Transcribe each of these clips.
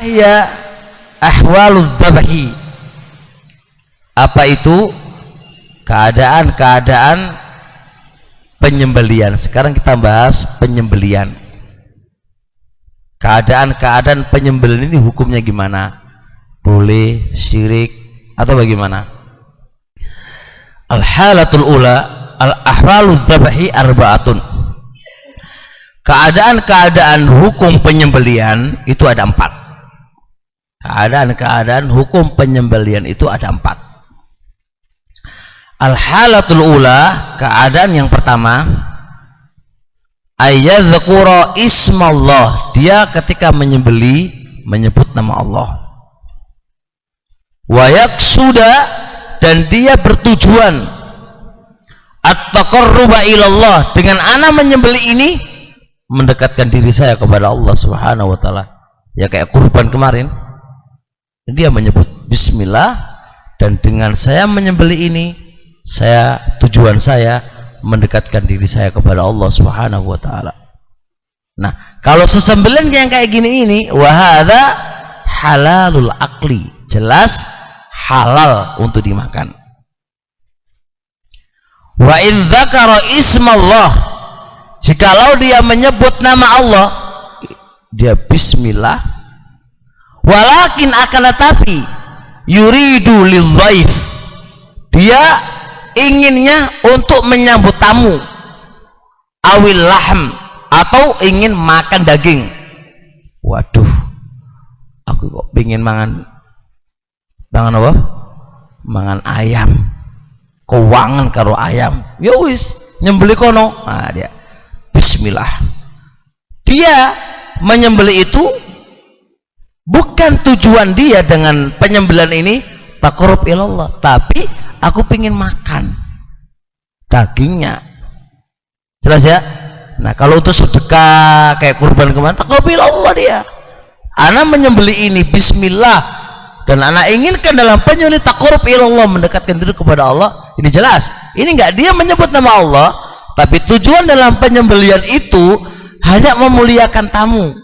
Ya, ahwalul dzabhi. Apa itu? Keadaan-keadaan penyembelian. Sekarang kita bahas penyembelian. Keadaan-keadaan penyembelian ini hukumnya gimana? Boleh syirik atau bagaimana? Al-halatul ula al-ahwalul dzabhi arba'atun. Keadaan-keadaan hukum penyembelian itu ada 4. Keadaan-keadaan hukum penyembelian itu ada 4. Al-halatul ula, keadaan yang pertama, ayyadzkura ismallah, dia ketika menyembeli menyebut nama Allah. Wa yaqsuda, dan dia bertujuan at-taqarruba ilallah, dengan ana menyembeli ini mendekatkan diri saya kepada Allah Subhanahu wa taala. Ya kayak kurban kemarin. Dia menyebut bismillah, dan dengan saya menyembeli ini tujuan saya mendekatkan diri saya kepada Allah Subhanahu wa taala. Nah, kalau sesembelian yang kayak gini ini, wa hadza halalul aqli, jelas halal untuk dimakan. Wa in dzakara ismallah, jikalau dia menyebut nama Allah, dia bismillah, walakin akan tetapi yuridu lidhaif, dia inginnya untuk menyambut tamu, awil lahm, atau ingin makan daging. Waduh, aku kok pengen mangan apa? Mangan ayam, keuangan karo ayam. Ya wis, nyembeli kono. Nah, dia bismillah. Dia menyembeli itu bukan tujuan dia dengan penyembelihan ini taqarrub ilallah, tapi aku pengen makan dagingnya. Jelas ya? Nah, kalau untuk sedekah kayak kurban kemarin, taqarrub ilallah dia. Ana menyembeli ini bismillah, dan ana inginkan dalam penyembelihan taqarrub ilallah, mendekatkan diri kepada Allah. Ini jelas. Ini enggak dia menyebut nama Allah, tapi tujuan dalam penyembelihan itu hanya memuliakan tamu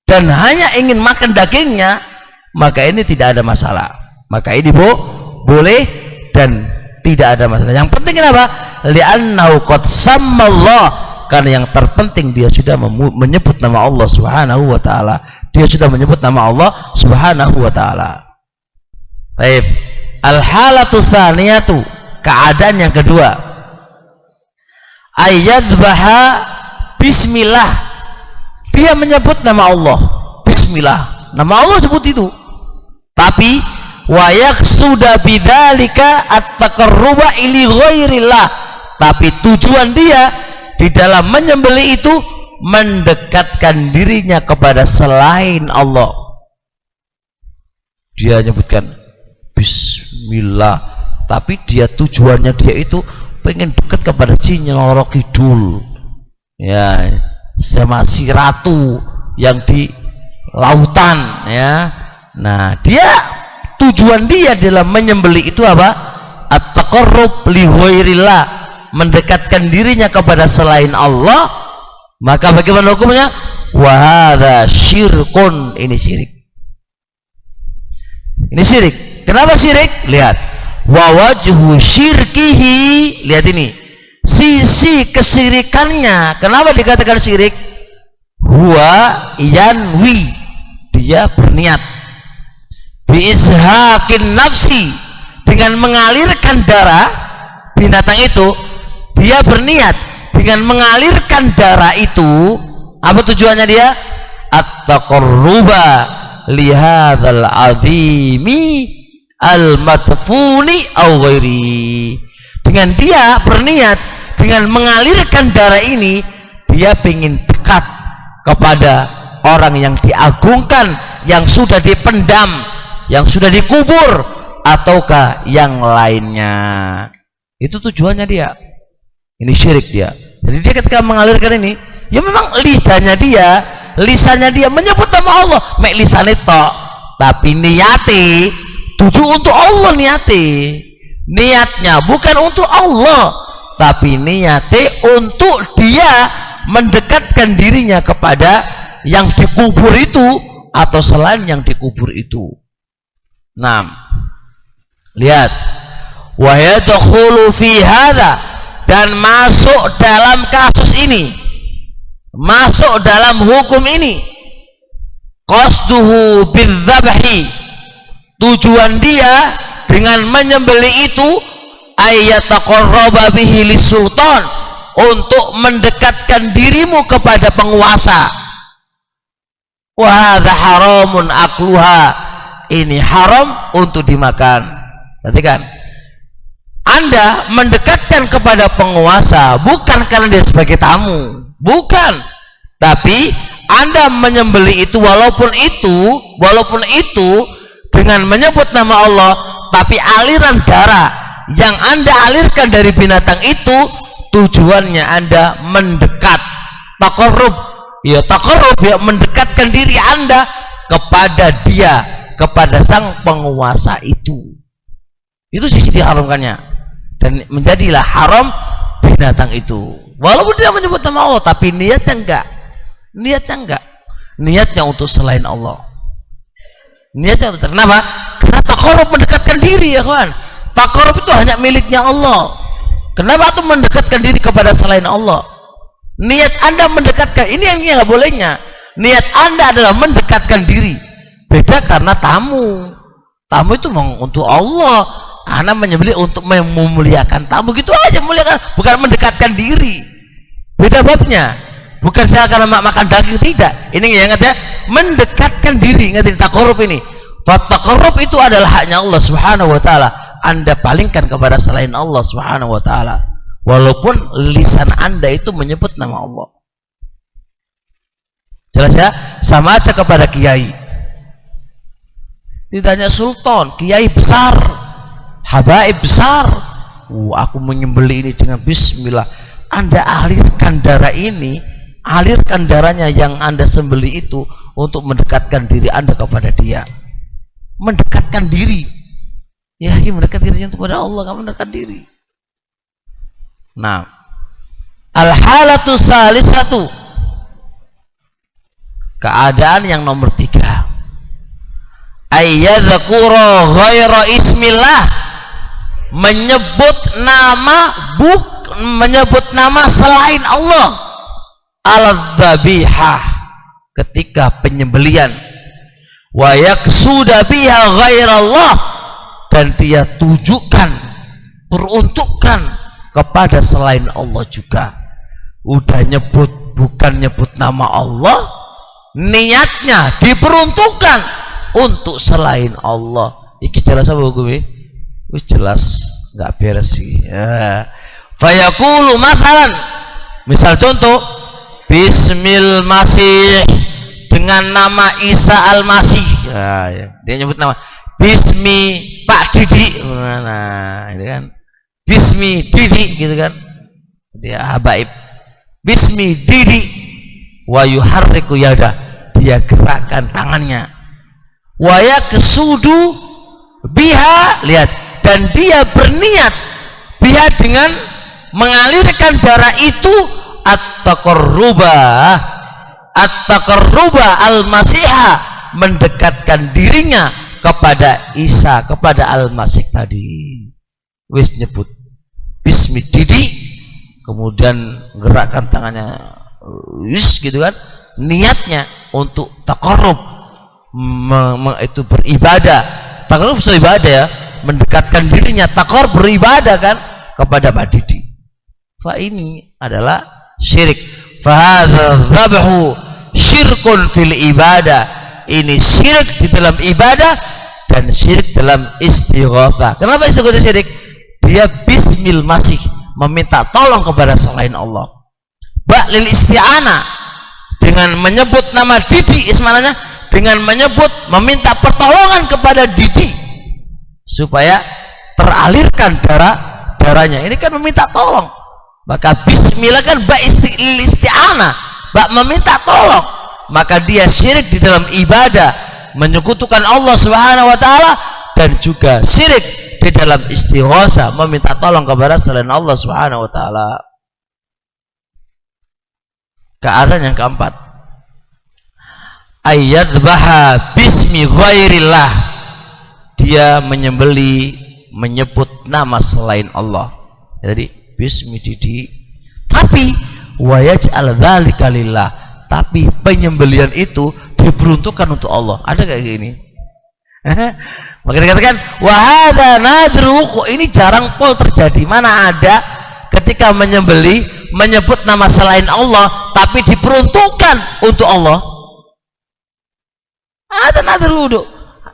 dan hanya ingin makan dagingnya, maka ini tidak ada masalah. Maka ini boleh dan tidak ada masalah. Yang penting apa? Li'annahu qad sammallah, karena yang terpenting dia sudah menyebut nama Allah Subhanahu wa taala. Dia sudah menyebut nama Allah Subhanahu wa taala. Baik. Al-halatu tsaniyatu, keadaan yang kedua, ayyadzbaha bismillah, dia menyebut nama Allah bismillah, nama Allah sebut itu, tapi wa yaqsuda bidzalika at-taqarruba ili ghairillah, tapi tujuan dia di dalam menyembelih itu mendekatkan dirinya kepada selain Allah. Dia menyebutkan bismillah, tapi dia tujuannya dia itu pengen dekat kepada Nyi Nyoro Kidul, ya, sama si ratu yang di lautan, ya. Nah, dia tujuan dia dalam menyembelih itu apa? At-taqarrub li ghairillah, mendekatkan dirinya kepada selain Allah. Maka bagaimana hukumnya? Wa hadza syirkun, ini syirik. Ini syirik. Kenapa syirik? Lihat. Wa wajhu syirkihi, lihat ini. Sisi kesyirikannya. Kenapa dikatakan syirik? Huwa yanwi, dia berniat biizhaqin nafsi, dengan mengalirkan darah binatang itu. Dia berniat dengan mengalirkan darah itu. Apa tujuannya dia? At-taqarruba lihadzal azimi al-madfuni aw ghairi. Dengan dia berniat dengan mengalirkan darah ini, dia ingin dekat kepada orang yang diagungkan, yang sudah dipendam, yang sudah dikubur, ataukah yang lainnya. Itu tujuannya dia. Ini syirik dia. Jadi dia ketika mengalirkan ini, ya memang lisannya dia menyebut nama Allah, mek lisane tok, tapi niate tuju untuk Allah. Niatnya bukan untuk Allah, tapi niate untuk dia mendekatkan dirinya kepada yang dikubur itu, atau selain yang dikubur itu. Nah, lihat, wa yadkhulu fi hadza, dan masuk dalam kasus ini, masuk dalam hukum ini, qasduhu bidzabhi, tujuan dia dengan menyembelih itu ayyataqarraba bihi lisultan, untuk mendekatkan dirimu kepada penguasa. Wa hadza haramun akluha, ini haram untuk dimakan. Perhatikan, Anda mendekatkan kepada penguasa bukan karena dia sebagai tamu, bukan, tapi Anda menyembelih itu walaupun itu dengan menyebut nama Allah, tapi aliran darah yang Anda alirkan dari binatang itu tujuannya Anda mendekat, taqarrub, ya taqarrub, ya mendekatkan diri Anda kepada dia, kepada sang penguasa itu. Itu sisi diharamkannya, dan menjadilah haram binatang itu walaupun dia menyebut nama Allah, tapi niatnya niatnya untuk selain Allah. Niatnya untuk, kenapa? Karena taqarrub, mendekatkan diri, ya kawan. Taqarrub itu hanya miliknya Allah. Kenapa itu mendekatkan diri kepada selain Allah? Niat Anda mendekatkan, ini yang nggak bolehnya. Niat Anda adalah mendekatkan diri. Beda karena tamu itu untuk Allah. Anda menyembelih untuk memuliakan tamu, gitu aja, muliakan, bukan mendekatkan diri. Beda babnya. Bukan saya karena makan daging, tidak. Ini ingat ya, mendekatkan diri. Ingat ini taqarrub ini. Taqarrub itu adalah haknya Allah Subhanahu wa taala. Anda palingkan kepada selain Allah Subhanahu wa taala, walaupun lisan Anda itu menyebut nama Allah. Jelas ya? Sama aja kepada kiai. Tidak hanya sultan, kiai besar, habaib besar. Aku menyembelih ini dengan bismillah. Anda alirkan darah ini, alirkan darahnya yang Anda sembelih itu untuk mendekatkan diri Anda kepada dia. Mendekatkan diri. Ya, mendekat dirinya kepada Allah, kamu mendekat diri. Nah, al-halatu salisatu, keadaan yang nomor 3, ayyadzkura ghaira ismillah, menyebut nama selain Allah, al-dzabihah, ketika penyembelian, wa yaqsuda biha ghairallah, dan dia tujukan, peruntukkan kepada selain Allah juga. Udah nyebut, bukan nyebut nama Allah, niatnya diperuntukkan untuk selain Allah. Iki jelas apa hukumnya? Wis jelas, nggak beres sih. Ya. Fayaqulu mathalan, misal contoh, Bismil Masih, dengan nama Isa Al-Masih. Ya. Dia nyebut nama Bismi Pak Didi, nah ini kan Bismi Didi, gitu kan, dia habaib, Bismi Didi, wa yuharriku yada, dia gerakkan tangannya, wa yaqsudu biha, lihat, dan dia berniat biha, dengan mengalirkan darah itu, at-taqarruba al-masiha, mendekatkan dirinya kepada Isa, kepada Al-Masih tadi. Wis nyebut Bismi Didi, kemudian gerakkan tangannya, wis, gitu kan, niatnya untuk taqarrub, itu beribadah. Taqarrub itu ibadah ya, mendekatkan dirinya, taqarrub beribadah kan kepada Pak Didi. Fa ini adalah syirik. Fa hadza dzabhu syirkun fil ibadah. Ini syirik di dalam ibadah dan syirik dalam istighatsah. Kenapa istighatsah syirik? Dia Bismil Masih, meminta tolong kepada selain Allah. Ba'lil isti'anah, dengan menyebut nama Didi, ismananya, dengan menyebut, meminta pertolongan kepada Didi supaya teralirkan darahnya. Ini kan meminta tolong. Maka bismillah kan ba'il isti'anah, bak meminta tolong. Maka dia syirik di dalam ibadah, menyekutukan Allah Subhanahu wa taala, dan juga syirik di dalam istighatsah, meminta tolong kepada selain Allah Subhanahu wa taala. Keadaan yang keempat, ayyadbaha bismi ghairillah, dia menyembeli menyebut nama selain Allah. Jadi bismi didi, tapi wa yaj'al dzalika lillah, tapi penyembelian itu diperuntukkan untuk Allah. Ada kayak gini? Maka dikatakan wa hadza nadru, ini jarang pol terjadi. Mana ada ketika menyembeli menyebut nama selain Allah tapi diperuntukkan untuk Allah. Ada nadru,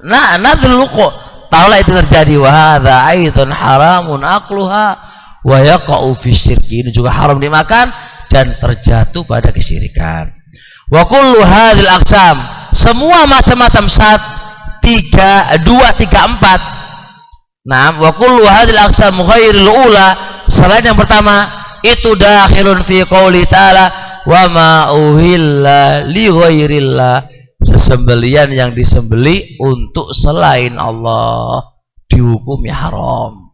nah nadru kok taulah itu terjadi. Wa hadza aidan haramun aqluha wa yaqa'u fi syirki, ini juga haram dimakan dan terjatuh pada kesyirikan. Wa kullu hadhil aqsam, semua macam-macam 1, 2, 3, 4. Nah, wa kullu hadhil aqsam ghairil ula, selain yang pertama itu dakhilun fi qouli ta'ala wa ma uhilla li ghairillah, sesembelian yang disembeli untuk selain Allah dihukumi haram.